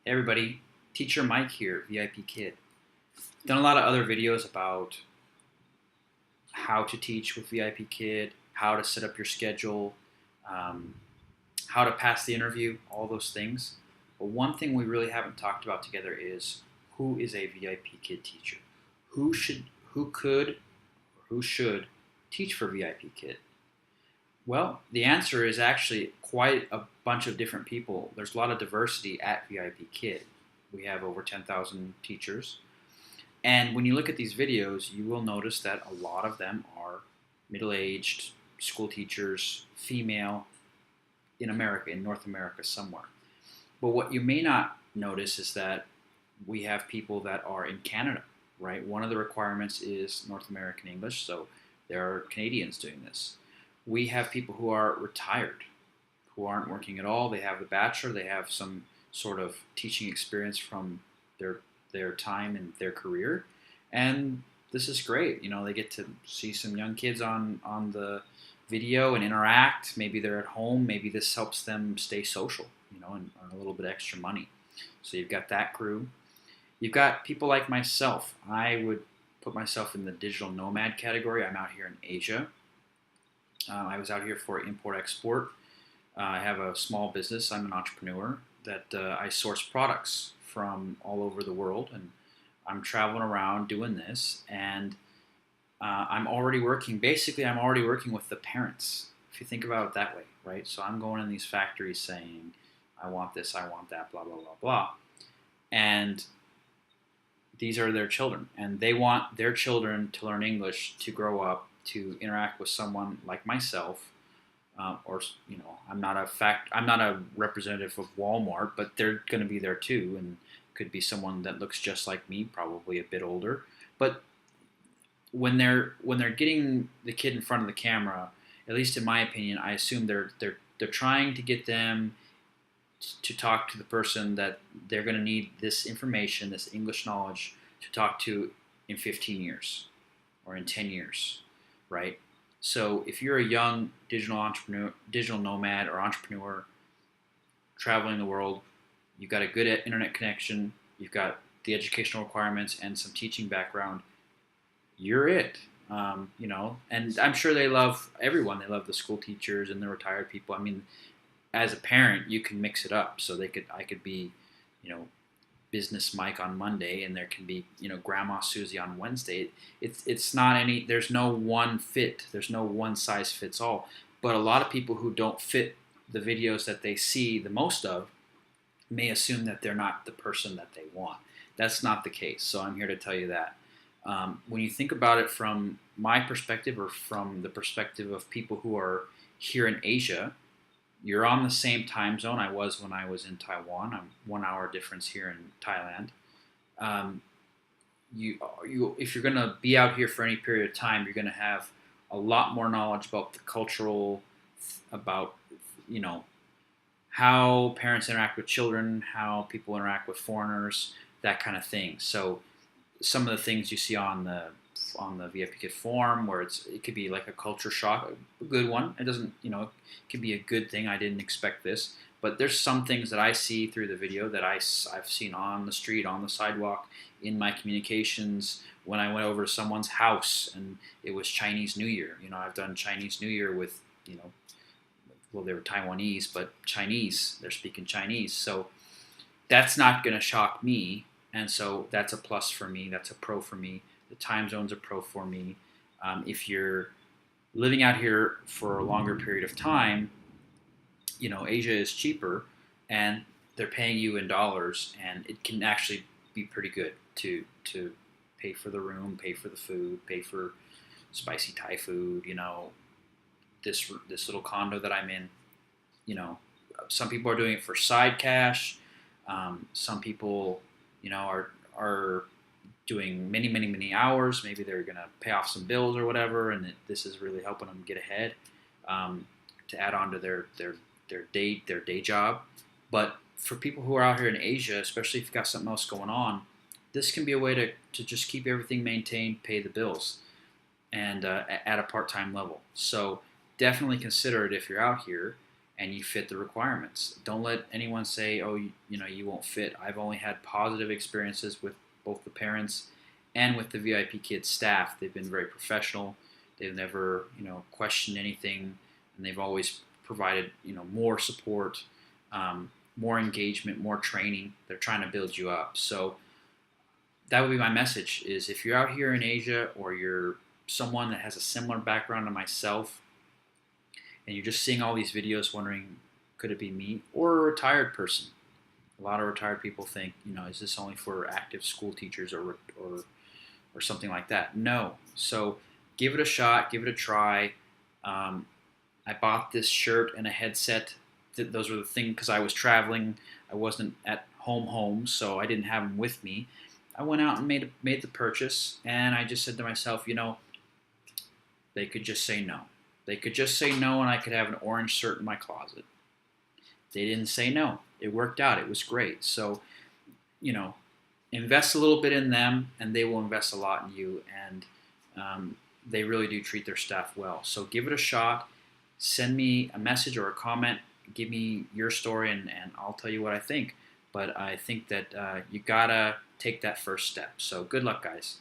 Hey everybody, Teacher Mike here, VIP Kid. Done a lot of other videos about how to teach with VIP Kid, how to set up your schedule, um, how to pass the interview, all those things. But one thing we really haven't talked about together is who is a VIP Kid teacher? Who should, who could, or who should teach for VIP Kid? Well, the answer is actually quite a bunch of different people. There's a lot of diversity at VIP Kid. We have over 10,000 teachers. And when you look at these videos, you will notice that a lot of them are middle-aged school teachers, female, in America, in North America somewhere. But what you may not notice is that we have people that are in Canada, right? One of the requirements is North American English, so there are Canadians doing this. We have people who are retired, who aren't working at all. They have the Bachelor, they have some sort of teaching experience from their time and their career, and this is great. You know, they get to see some young kids on the video and interact. Maybe they're at home. Maybe this helps them stay social, you know, and earn a little bit extra money. So you've got that crew. You've got people like myself. I would put myself in the digital nomad category. I'm out here in Asia. I was out here for import-export. I have a small business. I'm an entrepreneur that I source products from all over the world, and I'm traveling around doing this, and I'm already working. Basically, I'm already working with the parents, if you think about it that way, right? So I'm going in these factories saying, I want this, I want that, blah, blah, blah, blah. And these are their children, and they want their children to learn English, to grow up, to interact with someone like myself, or you know, I'm not a representative of Walmart, but they're going to be there too, and could be someone that looks just like me, probably a bit older. But when they're getting the kid in front of the camera, at least in my opinion, I assume they're trying to get them to talk to the person that they're going to need this information, this English knowledge, to talk to in 15 years or in 10 years, right? So if you're a young digital entrepreneur, digital nomad or entrepreneur traveling the world, you've got a good internet connection, you've got the educational requirements and some teaching background, you're it. You know, and I'm sure they love everyone. They love the school teachers and the retired people. I mean, as a parent, you can mix it up. So I could be, you know, business Mike on Monday, and there can be, you know, Grandma Susie on Wednesday. It's not any. There's no one fit. There's no one size fits all. But a lot of people who don't fit the videos that they see the most of may assume that they're not the person that they want. That's not the case. So I'm here to tell you that. When you think about it from my perspective, or from the perspective of people who are here in Asia, you're on the same time zone I was when I was in Taiwan. I'm 1 hour difference here in Thailand. If you're going to be out here for any period of time, you're going to have a lot more knowledge about the cultural, about, you know, how parents interact with children, how people interact with foreigners, that kind of thing. So some of the things you see on the VIP Kid forum, where it could be like a culture shock, a good one. It doesn't, you know, it could be a good thing. I didn't expect this, but there's some things that I see through the video that I've seen on the street, on the sidewalk, in my communications. When I went over to someone's house and it was Chinese New Year, you know, I've done Chinese New Year with, you know, well, they were Taiwanese, but Chinese, they're speaking Chinese. So that's not going to shock me. And so that's a plus for me. That's a pro for me. The time zone's a pro for me. If you're living out here for a longer period of time, you know, Asia is cheaper and they're paying you in dollars, and it can actually be pretty good to pay for the room, pay for the food, pay for spicy Thai food, you know, this little condo that I'm in, you know, some people are doing it for side cash. Some people, you know, are doing many hours. Maybe they're going to pay off some bills or whatever, and this is really helping them get ahead, to add on to their day job. But for people who are out here in Asia, especially if you've got something else going on, this can be a way to just keep everything maintained, pay the bills, and at a part-time level. So definitely consider it if you're out here. and you fit the requirements. Don't let anyone say, oh, you won't fit. I've only had positive experiences with both the parents and with the VIP Kids staff. They've been very professional. They've never, questioned anything, and they've always provided, more support, more engagement, more training. They're trying to build you up. So that would be my message: is if you're out here in Asia, or you're someone that has a similar background to myself, and you're just seeing all these videos wondering, could it be me? Or a retired person. A lot of retired people think, is this only for active school teachers or something like that? No. So give it a shot, give it a try. I bought this shirt and a headset. Those were the things because I was traveling. I wasn't at home, so I didn't have them with me. I went out and made the purchase, and I just said to myself, they could just say no. They could just say no, and I could have an orange shirt in my closet. They didn't say no. It worked out. It was great. So, invest a little bit in them, and they will invest a lot in you. And they really do treat their staff well. So give it a shot. Send me a message or a comment. Give me your story, and I'll tell you what I think. But I think that you gotta take that first step. So good luck, guys.